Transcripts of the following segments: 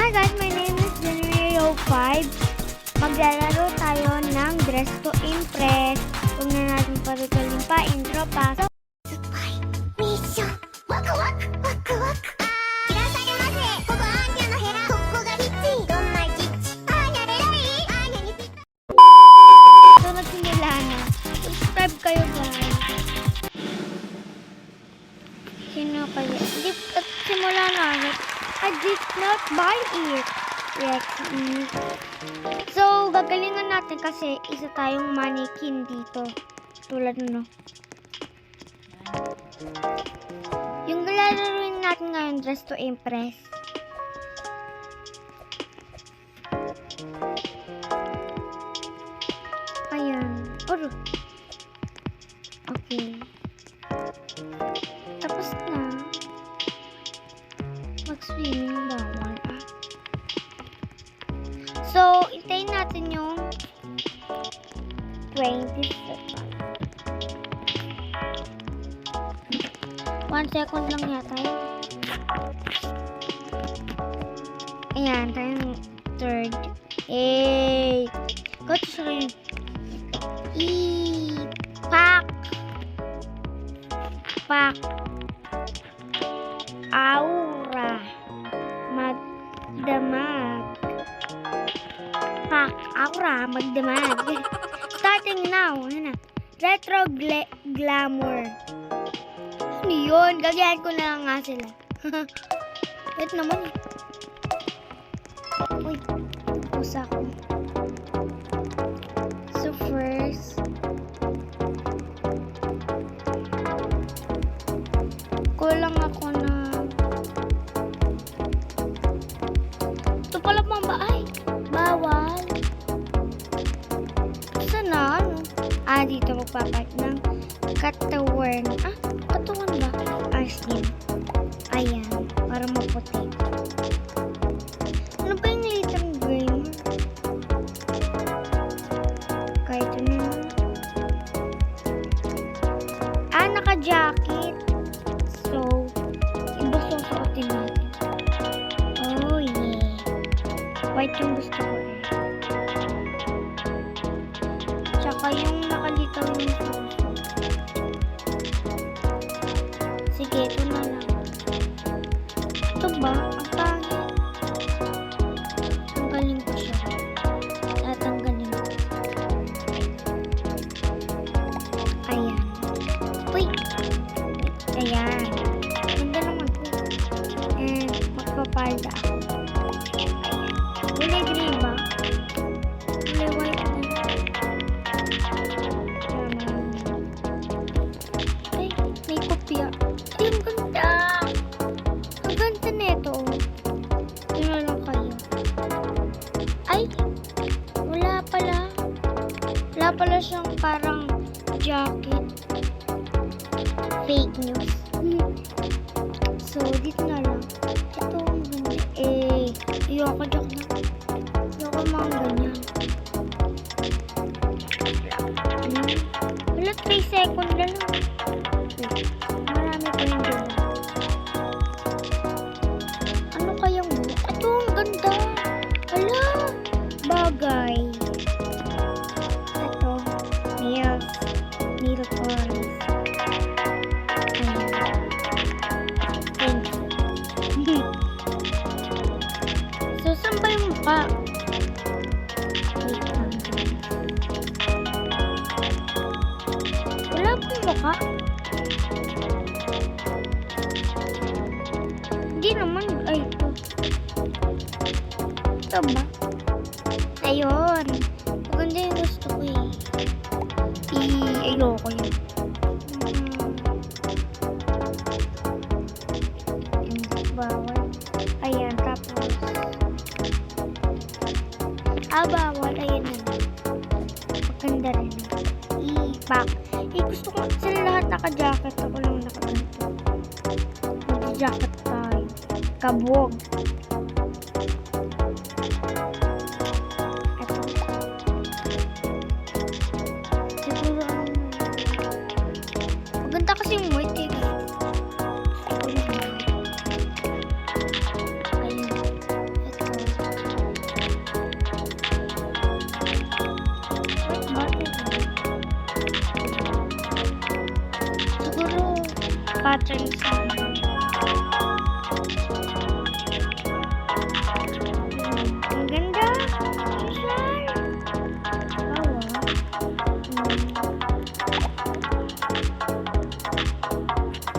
Hi guys, my name is January 5. Maglalaro tayo ng Dress to Impress. Huwag na natin patutuloy pa, intro pa. So, mission ワクワクワクワクいらっしゃいませここアーニャの部屋ここがキッチンどんなキッチンアーニャレラリーアーニャにぴった nagsimula na. Subscribe kayo guys. Sino kaya? Hindi, at simula na ulit. I did not buy it. Yes. So, gagalingan natin kasi isa tayong mannequin dito. Tulad no. Yung lalaruin natin ngayon, Dress to Impress. Ayan. Oro. Okay. Tapos na. Mag-swimming bawal ah. So, hintayin natin yung 20 seconds. 1 second lang yata yun. Ayan, tayong third. Hey! Go to swim. Pak! Pak! Aura! Magdamag! Pak! Aura! Magdamag! Starting now! Ano na? Retro Glamour. Ano yun? Gagayahin ko na lang nga sila. Wait naman eh. Uy, pusa ko. So first, kulang ako na. Ito pala mamba. Ay, bawal. Saan na? Ano? Ah, dito magpapalit ng katawan. Ah, katawan ba? Slim. Ayan, para maputi. Ano ba yung little gamer? Kahit ano yun. Ah, naka-jacket. So, iba susuotin natin. Oh, yeah. White yung gusto ko eh. Tsaka yung nakalitaw yung suso. Sige, ito na lang. Ito ba? Ang pangit. Tanggalin ko siya. Tatanggalin ko. Ayan. Uy! Ayan. Ganda naman po. And magpapalda ako. Ayan. Kulay green ba? Kulay white na. Ay, may kopya. Ay, ang ganda! Ang ganda nito. Tingnan lang kayo. Ay! Wala pala. Wala pala siyang parang jacket. Fake news. So, dito na lang. Ito ang ganda. Eh, ayoko joke na. Ayoko mga ganyan. Wala, 3 seconds na lang. Marami pa yung ganda. Ano kayang mo? Ito, ang ganda. Hala, bagay. Ito, nails. Nail polish. Ayan. Thank you. So, saan ba yung mukha? Wait lang. Wala pong mukha. Hindi naman. Ay, ito. Ito ba? Ayun. Maganda yung gusto ko eh. Ayoko yun. Bawal. Ayan, tapos. Bawal. Ayan na. Maganda rin. Back. Gusto ko sila lahat naka-jacket. Ako lang naka-ganito. Naka-jacket tayo. Kabog. Ito. Siguro maganda kasi yung white eh. Ayun. Ito. pattern sa ang ganda. Social.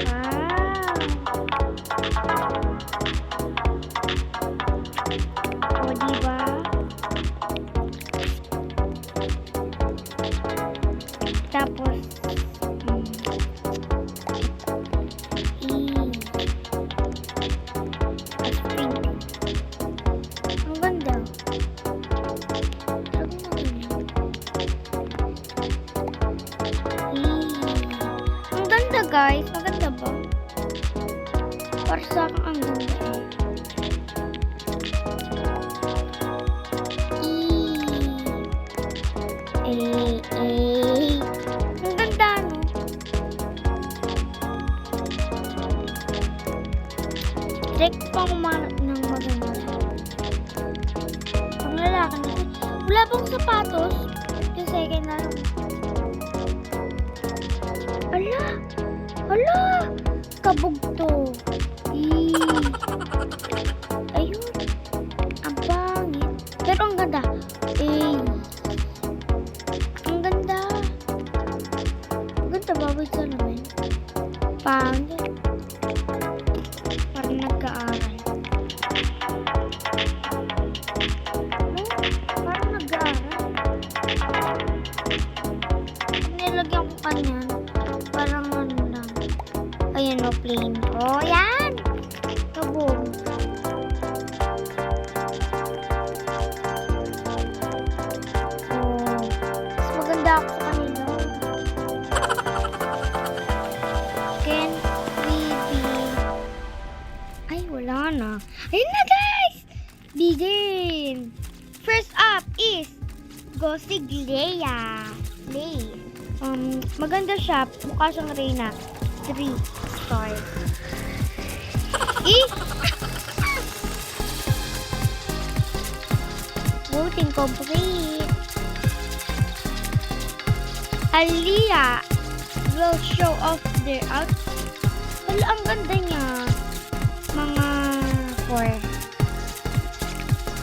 Wow. O, diba? Tapos, ang ganda. Ang ganda, guys. Maganda ba? Para sa akin ang ganda. Ang ganda, no? Direct pa kumanap ng maganda. Ang lalaki na. Wala bang sapatos? Yung second na lang. Ala! Ala! Kabog to. Ayun. Ang pangit. Pero ang ganda. Ang ganda. Ang ganda. Babay sa naman. Pangit. Parang nagka-aral. Parang nag-aaral. Nilagyan ko kanyan. Parang ano lang. Ayan o, plain. O, yan! Kabog. O, mas maganda ako sa kanila. Can we be... Ay, wala na. Ayun na, guys! Begin! First up is Gosigleia. Maganda siya. Mukha siyang Reyna. 3 stars. Voting complete. Aliyah will show off their outfit. Wala, ang ganda niya. Mga 4.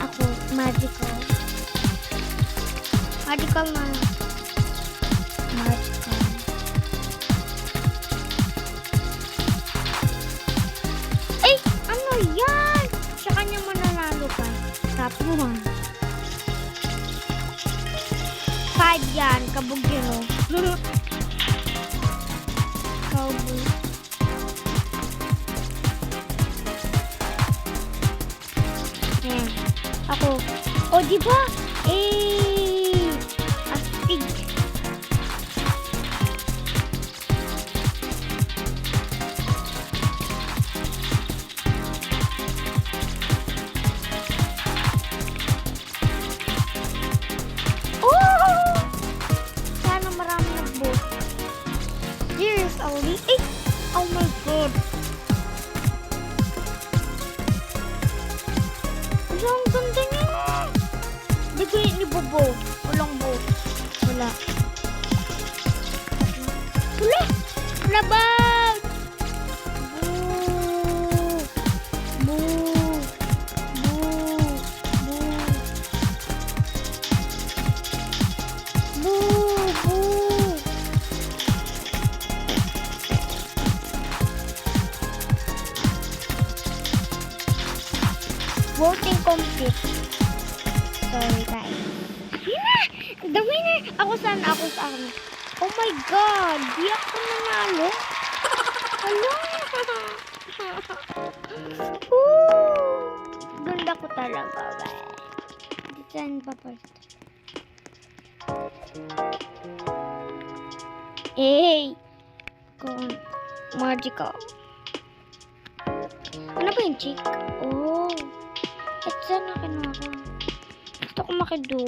Ako, magical. Magical na. Magical. Ay! Ano yan? Sa kanya mananalo ka. Top 1. 5 yan. Kabog yun, oh. Cowboy. Ayan. Ako. O, diba? Astig. Sana marami nag-vote. Here's Ali. Oh my God. Ang ganda niya. Hindi ko yun ibobo. Walang vote. Wala. Wala. Labag. Boo. Boo. Boo. Boo. Voting complete. Sorry, guys. Yun na! The winner! Ako sa akin. Oh my God! Di ako nanalo. Hello! Ganda ko talaga, guys. Saan pa first? Magical. Ano ba yung chick? Oh. At saan na kinuha ko? Gusto ko makido.